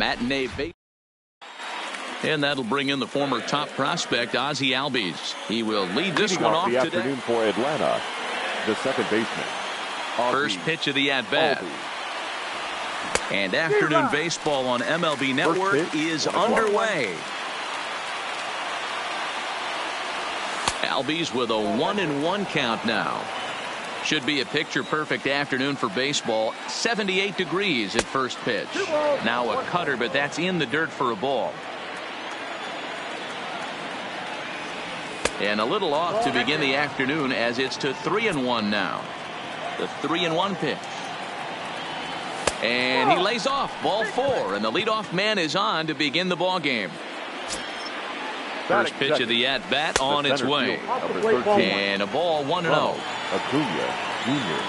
matinee base. And that'll bring in the former top prospect, Ozzie Albies. He will lead this one off the today. Afternoon for Atlanta, the second baseman. First pitch of the at-bat. And afternoon baseball on MLB Network is underway. Albies with a 1-1 count now. Should be a picture-perfect afternoon for baseball. 78 degrees at first pitch. Now a cutter, but that's in the dirt for a ball. And a little off to begin the afternoon as it's to 3-1 now. The 3-1 pitch. And he lays off ball 4, and the leadoff man is on to begin the ball game. First pitch of the at-bat on its way. And a ball 1-0. Acuna Jr.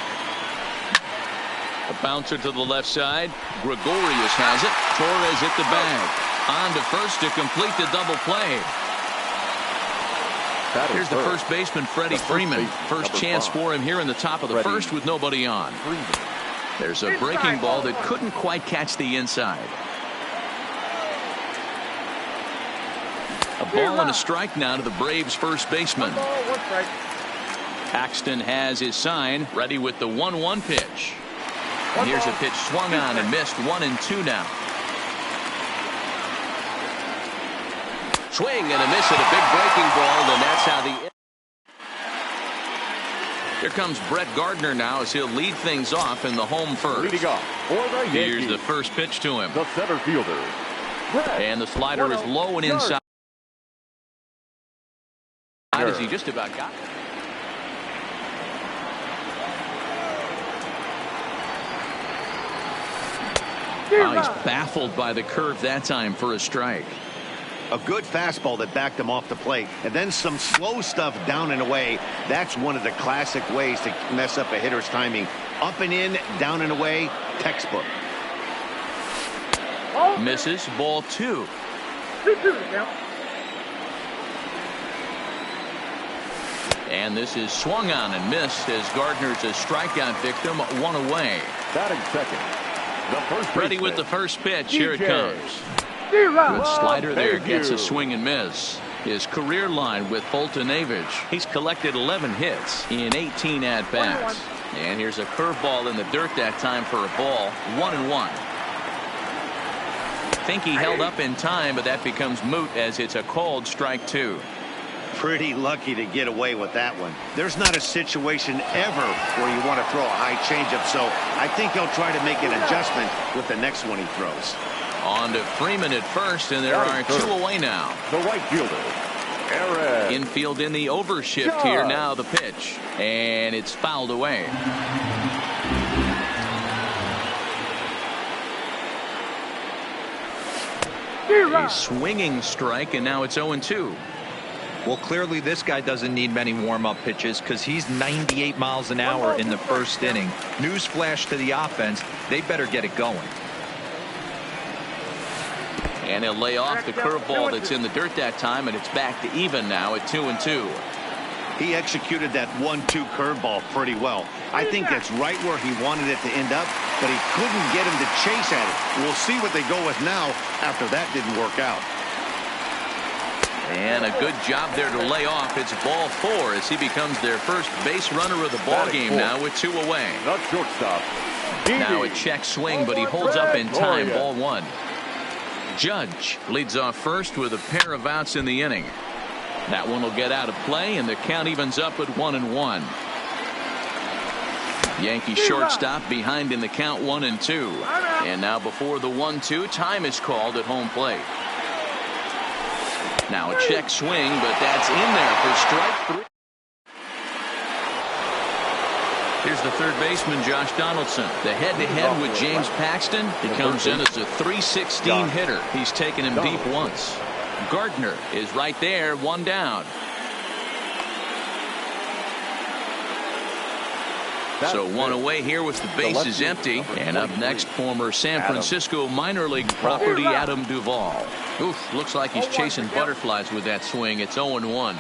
A bouncer to the left side. Gregorius has it. Torres hit the bag. On to first to complete the double play. Here's the first baseman, Freddie Freeman. First chance for him here in the top of the first with nobody on. There's a breaking ball that couldn't quite catch the inside. A ball and a strike now to the Braves first baseman. Paxton has his sign, ready with the 1-1 pitch. And here's a pitch swung on and missed. 1-2 now. Swing and a miss at a big breaking ball, and that's how the... Here comes Brett Gardner now as he'll lead things off in the home first. Leading off for the Yankees, here's the first pitch to him. the center fielder. And the slider is low and inside. As he just about got it. Oh, he's baffled by the curve that time for a strike. A good fastball that backed him off the plate, and then some slow stuff down and away. That's one of the classic ways to mess up a hitter's timing. Up and in, down and away, textbook. Misses, ball 2. And this is swung on and missed as Gardner's a strikeout victim, 1 away. Batting second, the first Ready with the first pitch. Here it comes. Good slider there, gets a swing and miss. His career line with Fulton Avage. He's collected 11 hits in 18 at-bats. And here's a curveball in the dirt that time for a ball. 1-1. Think he held up in time, but that becomes moot as it's a called strike 2. Pretty lucky to get away with that one. There's not a situation ever where you want to throw a high changeup, so I think he'll try to make an adjustment with the next one he throws. On to Freeman at first, and there are 2 away now. The right fielder, Aaron. Infield in the overshift here. Now the pitch, and it's fouled away. A swinging strike, and now it's 0-2. Well, clearly this guy doesn't need many warm-up pitches because he's 98 miles an hour in the first inning. Newsflash to the offense, they better get it going. And he'll lay off the curveball that's in the dirt that time, and it's back to even now at 2-2. He executed that 1-2 curveball pretty well. I think that's right where he wanted it to end up, but he couldn't get him to chase at it. We'll see what they go with now after that didn't work out. And a good job there to lay off. It's ball 4 as he becomes their first base runner of the ball game now with 2 away. The shortstop. Now a check swing, but he holds up in time. Ball 1. Judge leads off first with a pair of outs in the inning. That one will get out of play, and the count evens up at 1-1. Yankee shortstop behind in the count 1-2. And now before the 1-2, time is called at home plate. Now a check swing, but that's in there for strike 3. Here's the third baseman, Josh Donaldson. The head-to-head with James Paxton. He comes in as a .316 hitter. He's taken him deep once. Gardner is right there, 1 down. So 1 away here with the bases empty. And up next, former San Francisco minor league property, Adam Duvall. Oof, looks like he's chasing butterflies with that swing. It's 0-1.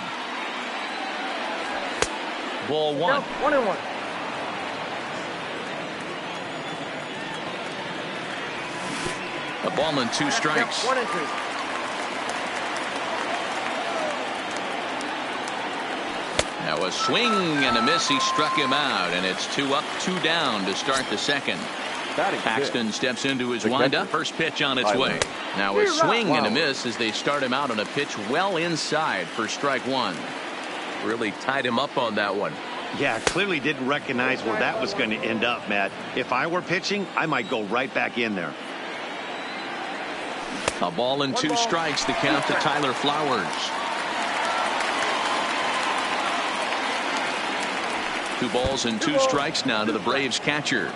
Ball 1. 1-1. A ball and 2 strikes. 1 and 2. Now a swing and a miss. He struck him out, and it's 2 up, 2 down to start the second. Paxton steps into his windup. First pitch on its way. Now a swing and a miss as they start him out on a pitch well inside for strike 1. Really tied him up on that one. Yeah, clearly didn't recognize where that was going to end up, Matt. If I were pitching, I might go right back in there. A ball and 2 strikes to count to Tyler Flowers. 2 balls and 2 strikes now to the Braves catcher.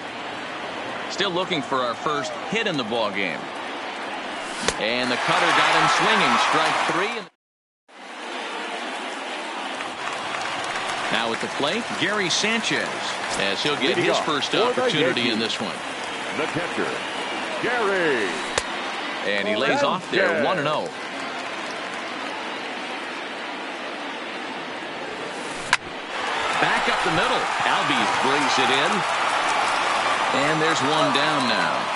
Still looking for our first hit in the ball game. And the cutter got him swinging. Strike 3. Now at the plate, Gary Sanchez, as he'll get his first opportunity in this one. The catcher, Gary. And he lays off there, 1-0. Back up the middle. Albies brings it in. And there's 1 down now.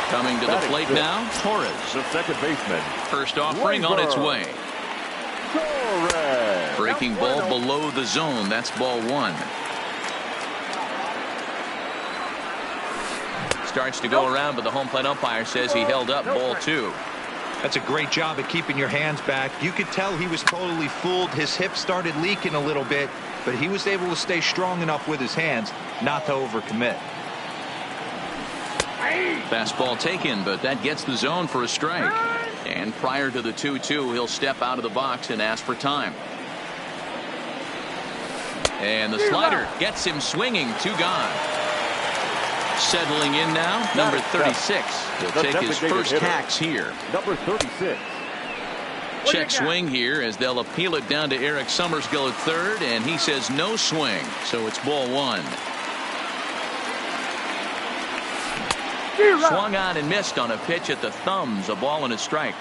Coming to the plate now, Torres. The second baseman. First offering on its way. Torres. Breaking ball below the zone. That's ball 1. Starts to go around, but the home plate umpire says he held up ball 2. That's a great job at keeping your hands back. You could tell he was totally fooled. His hip started leaking a little bit, but he was able to stay strong enough with his hands not to overcommit. Fastball taken, but that gets the zone for a strike. And prior to the 2-2, he'll step out of the box and ask for time. And the slider gets him swinging. 2 gone. Settling in now, number 36. He'll take his first hacks here. Number 36. Check swing here as they'll appeal it down to Eric Summersgill at third, and he says no swing, so it's ball 1. Swung on and missed on a pitch at the thumbs. A ball and a strike.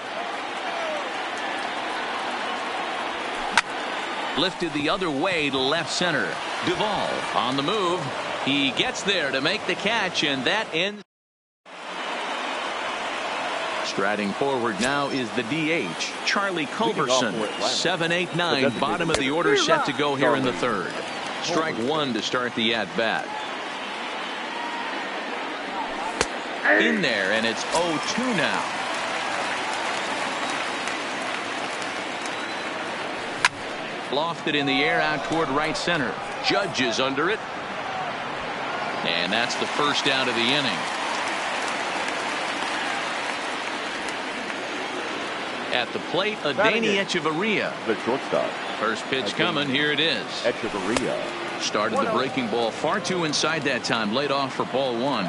Lifted the other way to left center. Duvall on the move. He gets there to make the catch, and that ends. Striding forward now is the DH, Charlie Culberson. 7-8-9, bottom of the order, set to go here in the third. Strike 1 to start the at-bat. In there, and it's 0-2 now. Lofted in the air out toward right center. Judge is under it. And that's the first out of the inning. At the plate, Adeiny Echeverria. The shortstop. First pitch coming. Here it is. Echeverria. Started the breaking ball far too inside that time. Laid off for ball 1.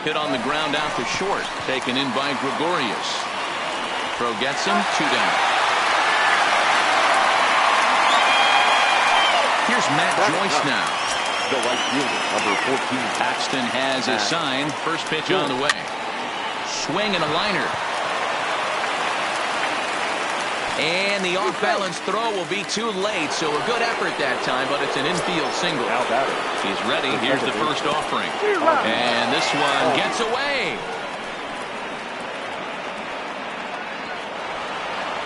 Hit on the ground out to short. Taken in by Gregorius. Throw gets him. 2 down. Here's Matt Joyce now. The right fielder, number 14. Paxton has his sign. First pitch on the way. Swing and a liner. And the off-balance throw will be too late, so a good effort that time, but it's an infield single. Now batter. He's ready. Here's the first offering. And this one gets away.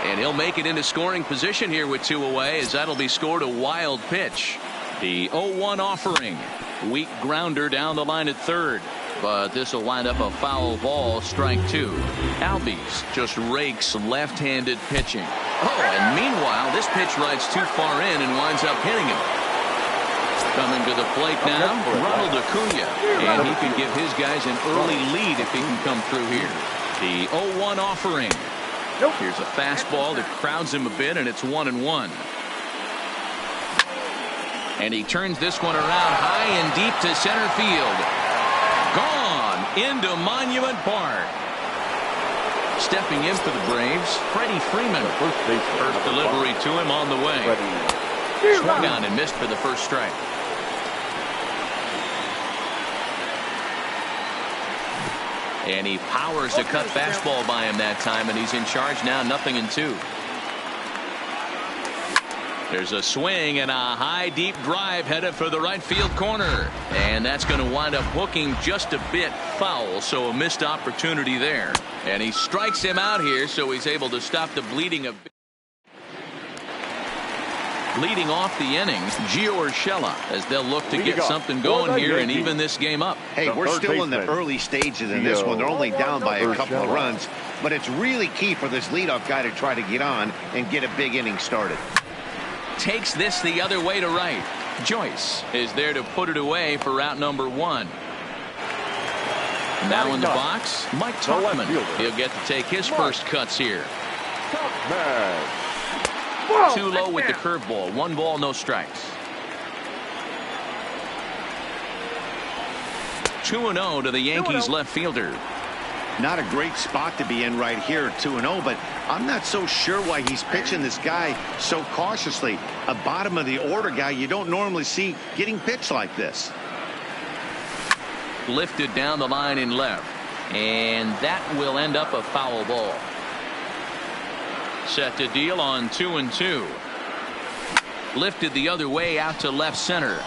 And he'll make it into scoring position here with 2 away, as that'll be scored a wild pitch. The 0-1 offering. Weak grounder down the line at third. But this will wind up a foul ball, strike 2. Albies just rakes left-handed pitching. Oh, and meanwhile, this pitch rides too far in and winds up hitting him. Coming to the plate now, Ronald Acuna. And he can give his guys an early lead if he can come through here. The 0-1 offering. Here's a fastball that crowds him a bit, and it's 1-1. And he turns this one around high and deep to center field. Gone into Monument Park. Stepping in for the Braves, Freddie Freeman. First delivery to him on the way. Swung on and missed for the first strike. And he powers a cut fastball by him that time, and he's in charge now, 0-2. There's a swing and a high deep drive headed for the right field corner, and that's going to wind up hooking just a bit foul, so a missed opportunity there, and he strikes him out here, so he's able to stop the bleeding a bit. Leading off the inning, Gio Urshela, as they'll look to get something going here and even this game up. Hey, we're still in the early stages in this one. They're only down by a couple of runs, but it's really key for this leadoff guy to try to get on and get a big inning started. Takes this the other way to right. Joyce is there to put it away for out number 1. Now in the box, Mike Tauchman. He'll get to take his first cuts here. Too low with the curveball. 1 ball, no strikes. 2-0 to the Yankees left fielder. Not a great spot to be in right here, 2-0, but I'm not so sure why he's pitching this guy so cautiously. A bottom of the order guy you don't normally see getting pitched like this. Lifted down the line in left, and that will end up a foul ball. Set to deal on 2-2. Lifted the other way out to left center.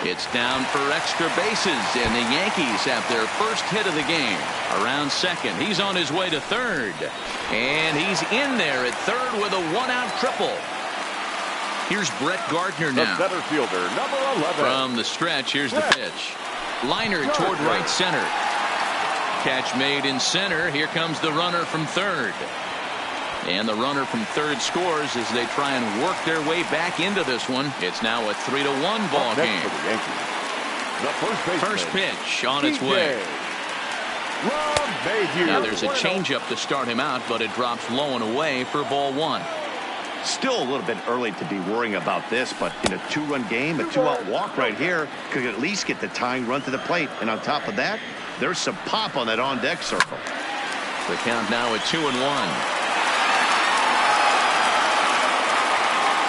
It's down for extra bases, and the Yankees have their first hit of the game. Around second, he's on his way to third, and he's in there at third with a 1-out triple. Here's Brett Gardner now. The center fielder, number 11. From the stretch, here's the pitch. Liner toward right center. Catch made in center. Here comes the runner from third. And the runner from third scores as they try and work their way back into this one. It's now a 3-1 ball game. The first pitch on its way. Now there's a changeup to start him out, but it drops low and away for ball 1. Still a little bit early to be worrying about this, but in a 2-run game, a 2-out walk right here could at least get the tying run to the plate. And on top of that, there's some pop on that on-deck circle. The count now at 2-1.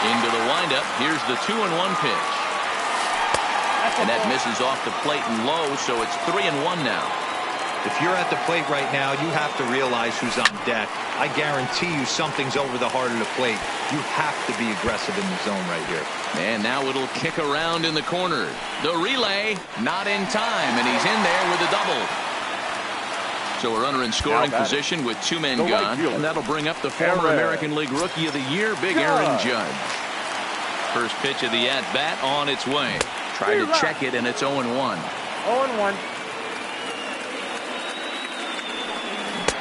Into the windup. Here's the 2-1 pitch. And that misses off the plate and low, so it's 3-1 now. If you're at the plate right now, you have to realize who's on deck. I guarantee you something's over the heart of the plate. You have to be aggressive in the zone right here. And now it'll kick around in the corner. The relay, not in time, and he's in there with a double. So a runner in scoring position with 2 men gone, and that'll bring up the former American League Rookie of the Year, Big Aaron Judge. First pitch of the at-bat on its way. Tried to check it, and it's 0-1. 0-1.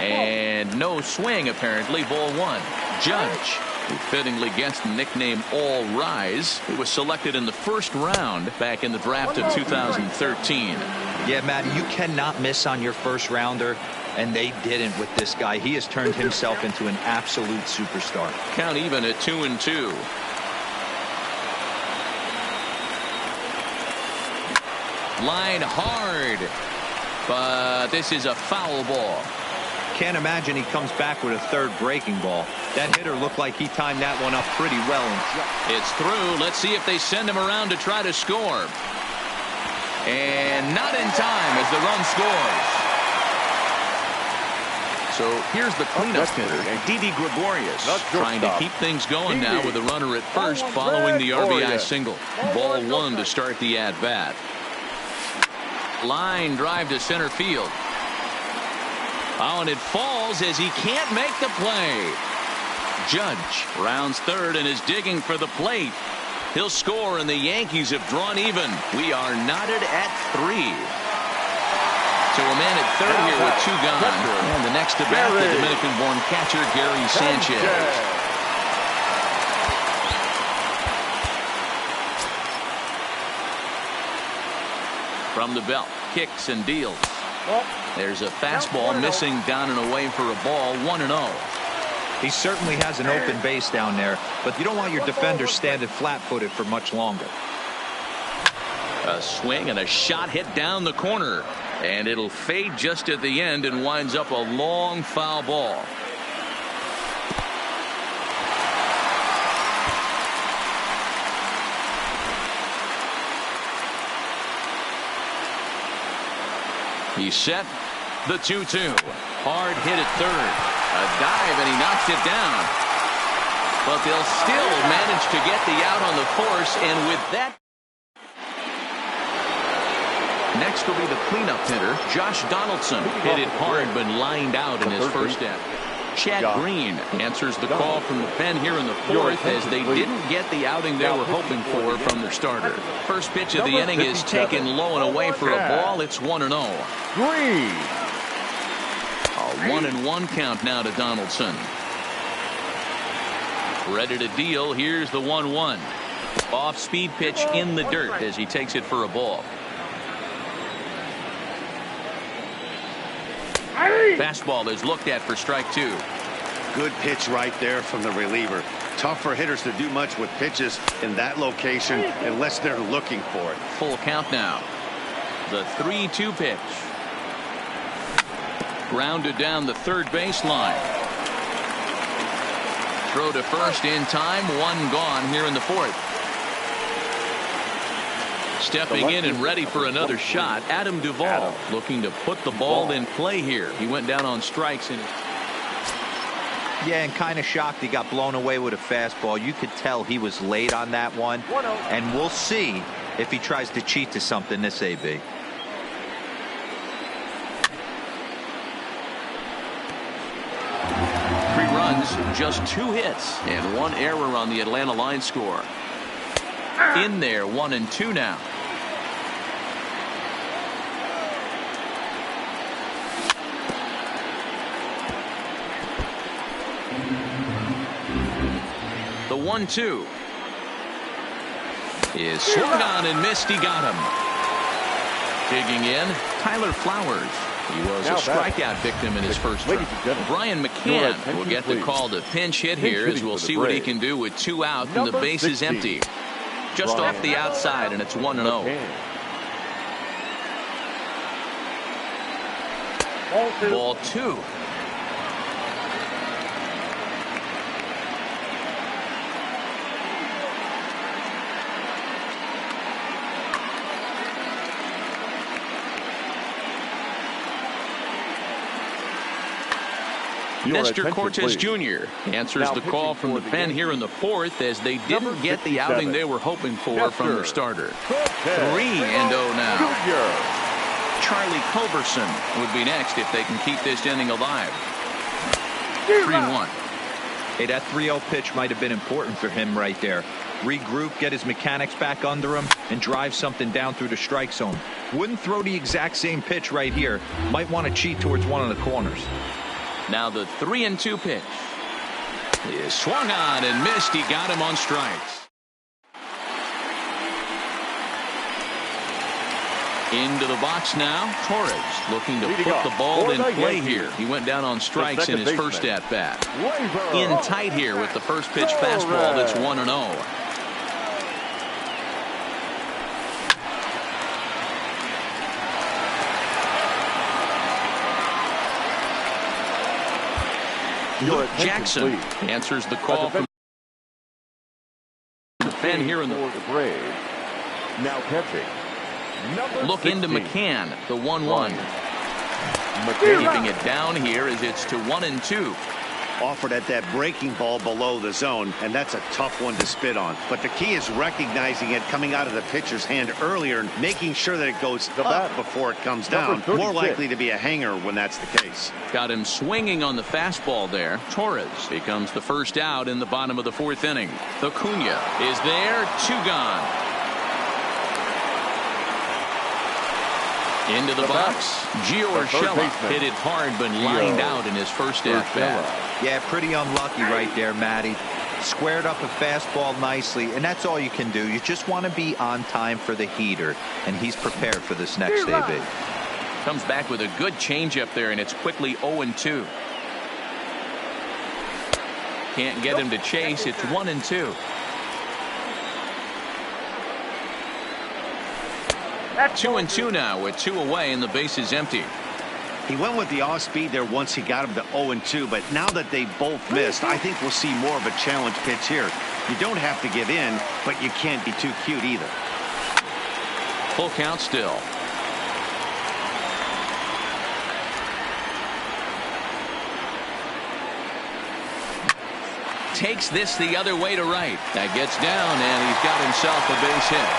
And no swing, apparently. Ball 1. Judge, who fittingly gets the nickname All Rise, who was selected in the first round back in the draft of 2013. Yeah, Matty, you cannot miss on your first rounder, and they didn't with this guy. He has turned himself into an absolute superstar. Count even at 2-2. Line hard, but this is a foul ball. Can't imagine he comes back with a third breaking ball. That hitter looked like he timed that one up pretty well. It's through. Let's see if they send him around to try to score. And not in time as the run scores. So here's the cleanup hitter, Didi Gregorius, trying to keep things going now with a runner at first following the RBI single. Ball 1 to start the at-bat. Line drive to center field. Oh, and it falls as he can't make the play. Judge rounds third and is digging for the plate. He'll score, and the Yankees have drawn even. We are knotted at 3. So a man at third here with 2 gone. And the next to bat, the Dominican-born catcher, Gary Sanchez. From the belt, kicks and deals. There's a fastball missing down and away for a ball. 1-0. He certainly has an open base down there, but you don't want your defender standing flat-footed for much longer. A swing and a shot hit down the corner, and it'll fade just at the end and winds up a long foul ball. He's set. The 2-2. Hard hit at third. A dive, and he knocks it down. But they'll still manage to get the out on the force, and with that. Next will be the cleanup hitter, Josh Donaldson. Hit it hard, but lined out in his first at. Chad Green answers the call from the pen here in the fourth as they didn't get the outing they were hoping for from their starter. First pitch of the inning is taken low and away for a ball. It's 1-0. Green. A 1-1 count now to Donaldson. Ready to deal. Here's the 1-1. Off-speed pitch in the dirt as he takes it for a ball. Fastball is looked at for strike two. Good pitch right there from the reliever. Tough for hitters to do much with pitches in that location unless they're looking for it. Full count now. The 3-2 pitch. Grounded down the third baseline. Throw to first in time. One gone here in the fourth. Stepping in and ready for another shot, Adam Duvall looking to put the ball in play here. He went down on strikes. Yeah, and kind of shocked he got blown away with a fastball. You could tell he was late on that one. And we'll see if he tries to cheat to something this AB. Three runs, just 2 hits, and 1 error on the Atlanta line score. In there, 1-2 now. The 1-2 is swung on and missed. He got him. Digging in, Tyler Flowers. He was a strikeout victim in his first term. Brian McCann will get the call to pinch hit here, as we'll see what he can do with 2 out and the base is empty. Just off the outside, and it's 1-0. Ball 2. Nestor Cortez Jr. answers the call from the pen here in the fourth as they didn't get the outing they were hoping for from their starter. 3-0 now. Charlie Culberson would be next if they can keep this inning alive. 3-1. Hey, that 3-0 pitch might have been important for him right there. Regroup, get his mechanics back under him, and drive something down through the strike zone. Wouldn't throw the exact same pitch right here. Might want to cheat towards one of the corners. Now the 3-2 pitch is swung on and missed. He got him on strikes. Into the box now. Torres looking to put the ball in play here. He went down on strikes in his first at bat. In tight here with the first pitch fastball. That's 1-0. Luke Jackson answers the call from the pen here in the Braves. Now catching. Look into McCann, the 1-1. Keeping it down here as it's to 1-2. Offered at that breaking ball below the zone, and that's a tough one to spit on. But the key is recognizing it coming out of the pitcher's hand earlier and making sure that it goes up before it comes down. More likely to be a hanger when that's the case. Got him swinging on the fastball there. Torres becomes the first out in the bottom of the fourth inning. Acuna is there, 2 gone. Into the box, Gio Urshela hit it hard but lined out in his first at bat. Yeah, pretty unlucky right there, Matty. Squared up a fastball nicely, and that's all you can do. You just want to be on time for the heater, and he's prepared for this next AB. Comes back with a good changeup there, and it's quickly 0-2. Can't get him to chase. It's 1-2. 2-2 now with 2 away and the base is empty. He went with the off speed there once he got him to 0-2, but now that they both missed, I think we'll see more of a challenge pitch here. You don't have to give in, but you can't be too cute either. Full count still. takes this the other way to right. That gets down, and he's got himself a base hit.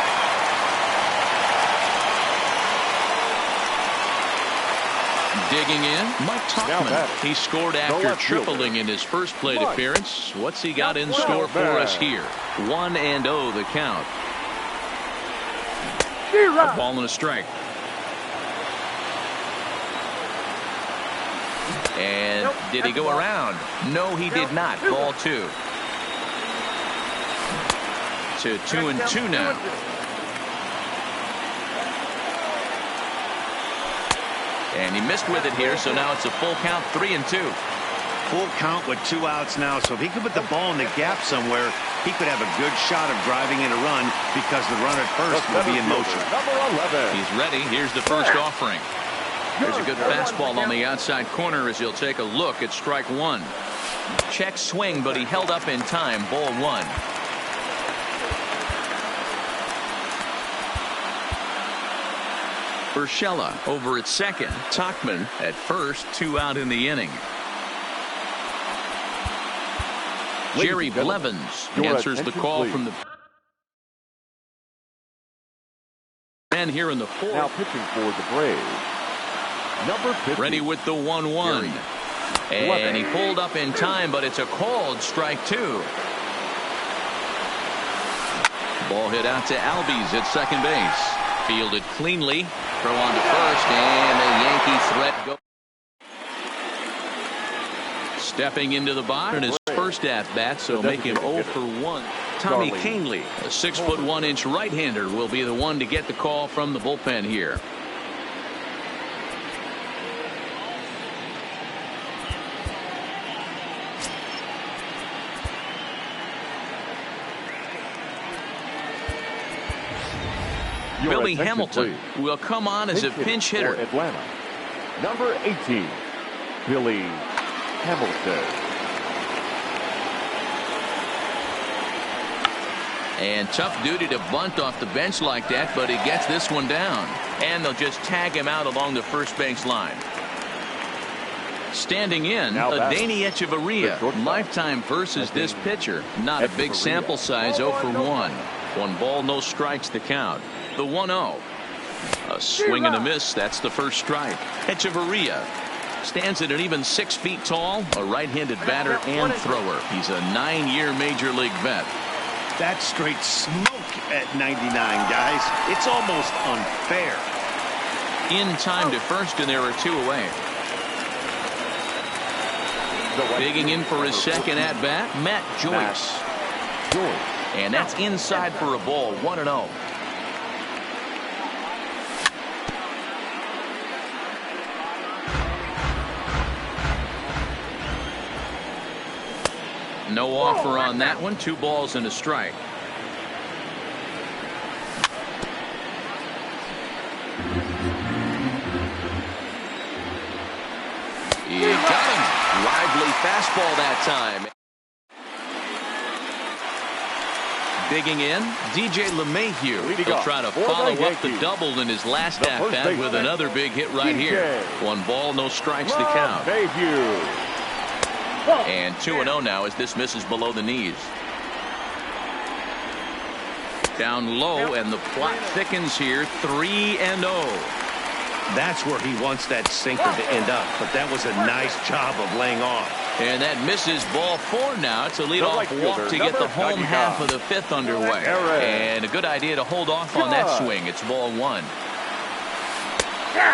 Digging in, Mike Tuchman. He scored after tripling in his first plate appearance. What's he got in store for us here? 1-0 the count. A ball and a strike. And did he go around? No, he did not. Ball 2. To 2-2 now. And he missed with it here, so now it's a full count, 3-2. Full count with 2 outs now, so if he could put the ball in the gap somewhere, he could have a good shot of driving in a run because the runner at first will be in motion. He's ready. Here's the first offering. There's a good fastball on the outside corner as he'll take a look at strike 1. Check swing, but he held up in time. Ball 1. Urshela over at second. Tuchman at first. 2 out in the inning. Jerry Blevins answers the call from the man here in the 4th. Now pitching for the Braves, number 50. Ready with the 1-1. And he pulled up in time, but it's a called strike 2. Ball hit out to Albies at second base. Fielded cleanly. Throw on to first, and the Yankee threat goes. Stepping into the box in his first at-bat, so make him 0 for 1. Tommy Kahnle, a 6'1" right-hander, will be the one to get the call from the bullpen here. Billy Hamilton will come on as a pinch hitter. Atlanta, number 18, Billy Hamilton. And tough duty to bunt off the bench like that, but he gets this one down. And they'll just tag him out along the first base line. Standing in, Adeiny Echeverria. Lifetime versus this pitcher. Not a big sample size, 0 for 1. 1 ball, no strikes the count. The 1-0. A swing and a miss. That's the first strike. Echeverria stands at an even 6 feet tall. A right-handed batter and thrower. He's a 9-year major league vet. That's straight smoke at 99, guys. It's almost unfair. In time to first, and there are 2 away. Digging in for his second at-bat, Matt Joyce. And that's inside for a ball. 1-0. No offer on that one. 2 balls and a strike. He got him. Lively fastball that time. Digging in, DJ LeMahieu will try to follow up the double in his last at-bat with another big hit right here. 1 ball, no strikes to count. And 2-0 now as this misses below the knees. Down low, and the plot thickens here. 3-0. That's where he wants that sinker to end up, but that was a nice job of laying off. And that misses ball 4 now. It's a leadoff walk to get the home half of the 5th underway. And a good idea to hold off on that swing. It's ball 1.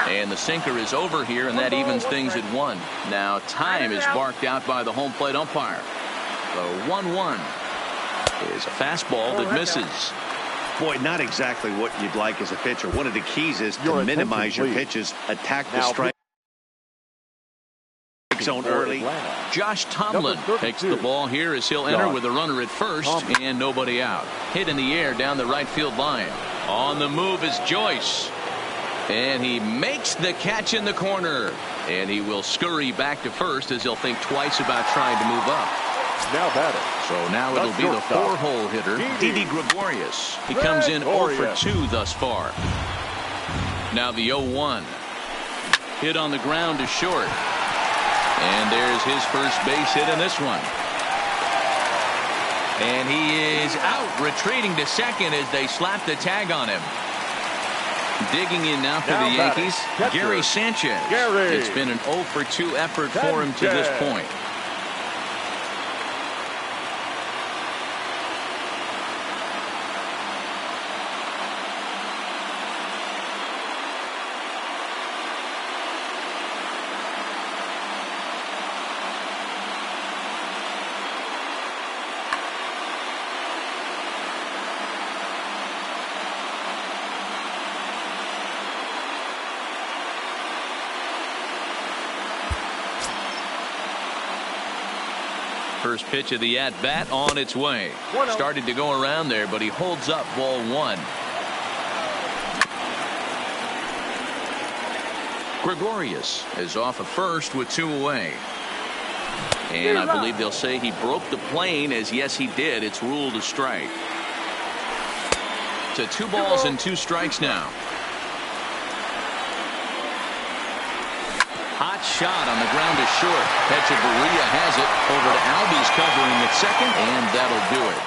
And the sinker is over here, and that evens things at 1. Now time is barked out by the home plate umpire. The 1-1 is a fastball that misses. Boy, not exactly what you'd like as a pitcher. One of the keys is to minimize your pitches, attack the strike zone early. Josh Tomlin takes the ball here as he'll enter with a runner at first and nobody out. Hit in the air down the right field line. On the move is Joyce. And he makes the catch in the corner. And he will scurry back to first as he'll think twice about trying to move up. Now batter. So now it'll be the 4-hole hitter, Didi Gregorius. He comes in 0 for 2 thus far. Now the 0-1. Hit on the ground to short. And there's his first base hit in this one. And he is out, retreating to second as they slap the tag on him. Digging in now for the Yankees, Gary Sanchez. It's been an 0 for 2 effort for him to this point. First pitch of the at-bat on its way. Started to go around there, but he holds up ball 1. Gregorius is off at first with 2 away. And I believe they'll say he broke the plane, as yes he did. It's ruled a strike. To 2 balls and 2 strikes now. Hot shot on the ground to short. Echeverria has it over to Albies covering at second, and that'll do it.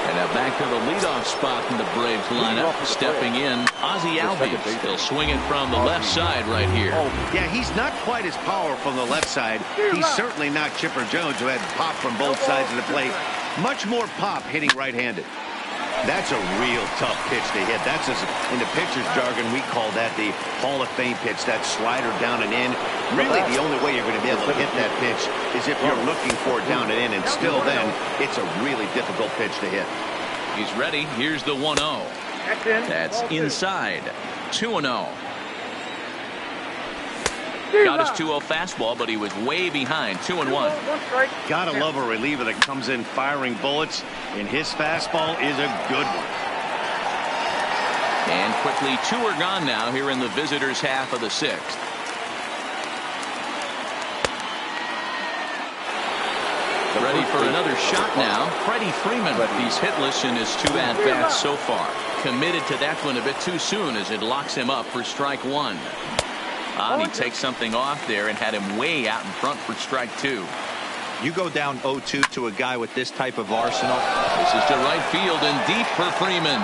And now back to the leadoff spot in the Braves lineup. Stepping in, Ozzie Albies. He'll swing it from the left side right here. Yeah, he's not quite as powerful from the left side. He's certainly not Chipper Jones, who had pop from both sides of the plate. Much more pop hitting right-handed. That's a real tough pitch to hit. That's, in the pitcher's jargon, we call that the Hall of Fame pitch, that slider down and in. Really, the only way you're going to be able to hit that pitch is if you're looking for it down and in, and still then, it's a really difficult pitch to hit. He's ready. Here's the 1-0. That's inside. 2-0. Got his 2-0 fastball, but he was way behind. 2-1. Gotta love a reliever that comes in firing bullets, and his fastball is a good one. And quickly 2 are gone now here in the visitors' half of the 6th. Ready for another shot now. Freddie Freeman. He's hitless in his 2 at-bats so far. Committed to that one a bit too soon as it locks him up for strike 1. He takes something off there and had him way out in front for strike 2. You go down 0-2 to a guy with this type of arsenal. This is to right field and deep for Freeman.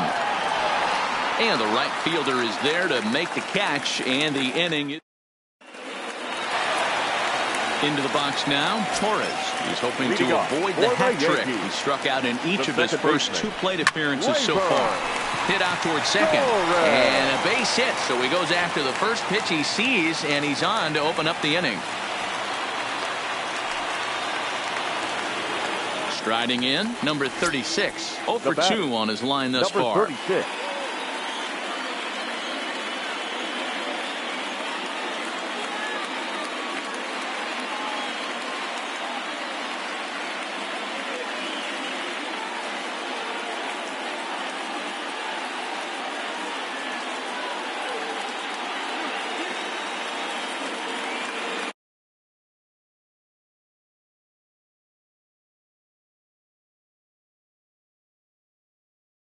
And the right fielder is there to make the catch, and the inning. Into the box now, Torres. He's hoping to avoid the hat trick. He struck out in each of his first 2 plate appearances so far. Hit out towards second. And a base hit, so he goes after the first pitch he sees, and he's on to open up the inning. Striding in, number 36. 0 for 2 on his line thus far. 36.